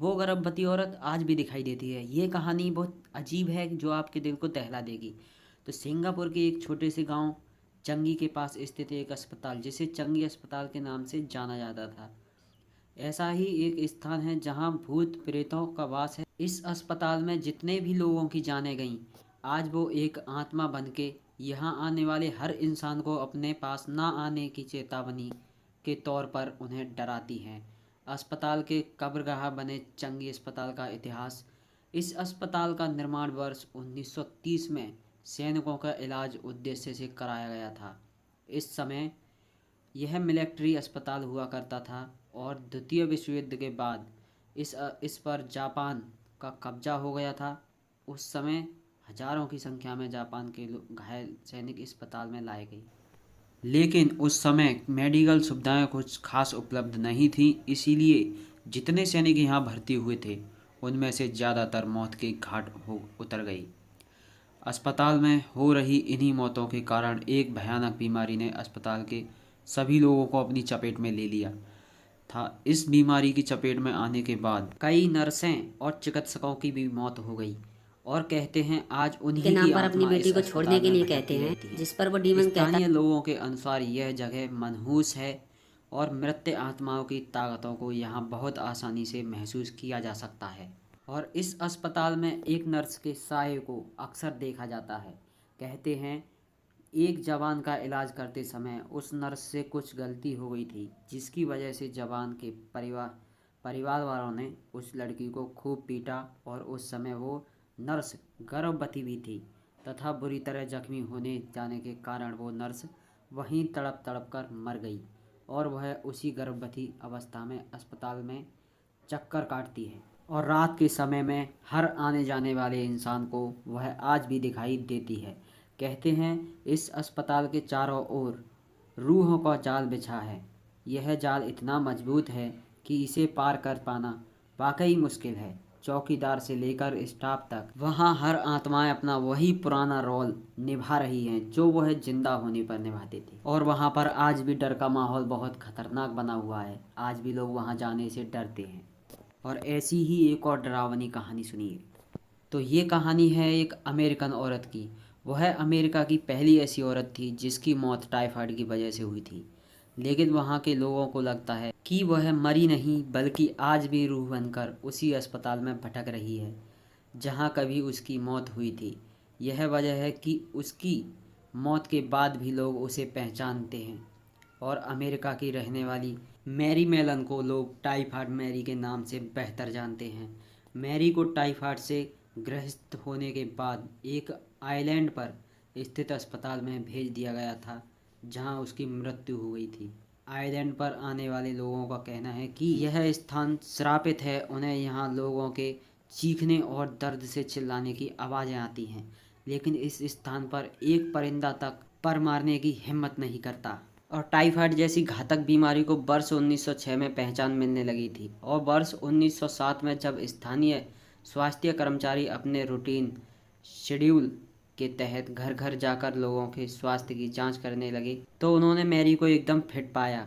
वो गर्भवती औरत आज भी दिखाई देती है। ये कहानी बहुत अजीब है जो आपके दिल को दहला देगी। तो सिंगापुर के एक छोटे से गांव चंगी के पास स्थित एक अस्पताल, जिसे चंगी अस्पताल के नाम से जाना जाता था, ऐसा ही एक स्थान है जहां भूत प्रेतों का वास है। इस अस्पताल में जितने भी लोगों की जानें गईं, आज वो एक आत्मा बन के यहाँ आने वाले हर इंसान को अपने पास ना आने की चेतावनी के तौर पर उन्हें डराती हैं। अस्पताल के कब्रगाह बने चंगी अस्पताल का इतिहास। इस अस्पताल का निर्माण वर्ष 1930 में सैनिकों का इलाज उद्देश्य से कराया गया था। इस समय यह मिलिट्री अस्पताल हुआ करता था और द्वितीय विश्व युद्ध के बाद इस पर जापान का कब्जा हो गया था। उस समय हजारों की संख्या में जापान के घायल सैनिक इस अस्पताल में लाए गए, लेकिन उस समय मेडिकल सुविधाएं कुछ खास उपलब्ध नहीं थी। इसीलिए जितने सैनिक यहाँ भर्ती हुए थे उनमें से ज़्यादातर मौत के घाट हो उतर गई। अस्पताल में हो रही इन्हीं मौतों के कारण एक भयानक बीमारी ने अस्पताल के सभी लोगों को अपनी चपेट में ले लिया था। इस बीमारी की चपेट में आने के बाद कई नर्सें और चिकित्सकों की भी मौत हो गई और कहते हैं आज के उन्हीं नाम की पर अपनी आत्मा बेटी इस को छोड़ने अस्पताल के में लिए कहते भटकती हैं, रहती है। जिस पर वो डीमन कहता स्थानीय लोगों के अनुसार यह जगह मनहूस है और मृत आत्माओं की ताकतों को यहाँ बहुत आसानी से महसूस किया जा सकता है। और इस अस्पताल में एक नर्स के साये को अक्सर देखा जाता है। कहते हैं एक जवान का इलाज करते समय उस नर्स से कुछ गलती हो गई थी, जिसकी वजह से जवान के परिवार वालों ने उस लड़की को खूब पीटा और उस समय वो नर्स गर्भवती भी थी तथा बुरी तरह जख्मी होने जाने के कारण वो नर्स वहीं तड़प तड़प कर मर गई और वह उसी गर्भवती अवस्था में अस्पताल में चक्कर काटती है और रात के समय में हर आने जाने वाले इंसान को वह आज भी दिखाई देती है। कहते हैं इस अस्पताल के चारों ओर रूहों का जाल बिछा है। यह जाल इतना मजबूत है कि इसे पार कर पाना वाकई मुश्किल है। चौकीदार से लेकर स्टाफ तक वहाँ हर आत्माएं अपना वही पुराना रोल निभा रही हैं जो वह जिंदा होने पर निभाते थे। और वहाँ पर आज भी डर का माहौल बहुत खतरनाक बना हुआ है। आज भी लोग वहाँ जाने से डरते हैं। और ऐसी ही एक और डरावनी कहानी सुनिए। तो ये कहानी है एक अमेरिकन औरत की। वह अमेरिका की पहली ऐसी औरत थी जिसकी मौत टाइफाइड की वजह से हुई थी। लेकिन वहाँ के लोगों को लगता है कि वह मरी नहीं बल्कि आज भी रूह बनकर उसी अस्पताल में भटक रही है जहाँ कभी उसकी मौत हुई थी। यह वजह है कि उसकी मौत के बाद भी लोग उसे पहचानते हैं और अमेरिका की रहने वाली मैरी मेलन को लोग टाइफाइड मैरी के नाम से बेहतर जानते हैं। मैरी को टाइफाइड से ग्रस्त होने के बाद एक आइलैंड पर स्थित अस्पताल में भेज दिया गया था जहां उसकी मृत्यु हो गई थी। आइलैंड पर आने वाले लोगों का कहना है कि यह स्थान श्रापित है। उन्हें यहाँ लोगों के चीखने और दर्द से चिल्लाने की आवाज़ें आती हैं, लेकिन इस स्थान पर एक परिंदा तक पर मारने की हिम्मत नहीं करता। और टाइफाइड जैसी घातक बीमारी को वर्ष 1906 में पहचान मिलने लगी थी और वर्ष 1907 में जब स्थानीय स्वास्थ्य कर्मचारी अपने रूटीन शेड्यूल के तहत घर घर जाकर लोगों के स्वास्थ्य की जांच करने लगे तो उन्होंने मैरी को एकदम फिट पाया।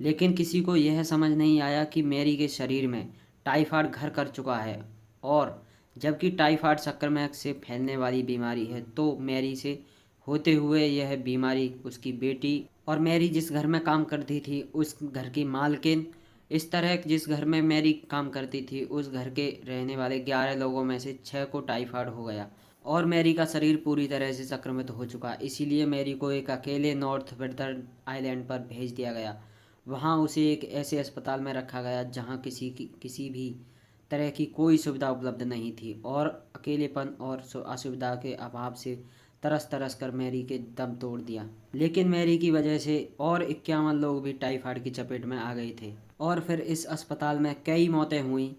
लेकिन किसी को यह समझ नहीं आया कि मैरी के शरीर में टाइफाइड घर कर चुका है और जबकि टाइफाइड संक्रमण से फैलने वाली बीमारी है, तो मैरी से होते हुए यह बीमारी उसकी बेटी और मैरी जिस घर में काम करती थी उस घर की मालकिन, इस तरह जिस घर में मैरी काम करती थी उस घर के रहने वाले 11 लोगों में से 6 को टाइफाइड हो गया और मैरी का शरीर पूरी तरह से संक्रमित हो चुका। इसीलिए मैरी को एक अकेले नॉर्थ वेदर आइलैंड पर भेज दिया गया। वहाँ उसे एक ऐसे अस्पताल में रखा गया जहाँ किसी भी तरह की कोई सुविधा उपलब्ध नहीं थी और अकेलेपन और असुविधा के अभाव से तरस तरस कर मैरी के दम तोड़ दिया। लेकिन मैरी की वजह से और 51 लोग भी टाइफाइड की चपेट में आ गए थे और फिर इस अस्पताल में कई मौतें हुई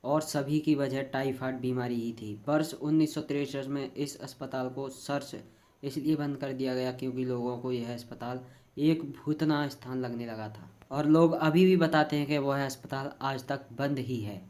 और सभी की वजह टाइफाइड बीमारी ही थी। वर्ष 1963 में इस अस्पताल को सर्च इसलिए बंद कर दिया गया क्योंकि लोगों को यह अस्पताल एक भूतनाथ स्थान लगने लगा था और लोग अभी भी बताते हैं कि वह अस्पताल आज तक बंद ही है।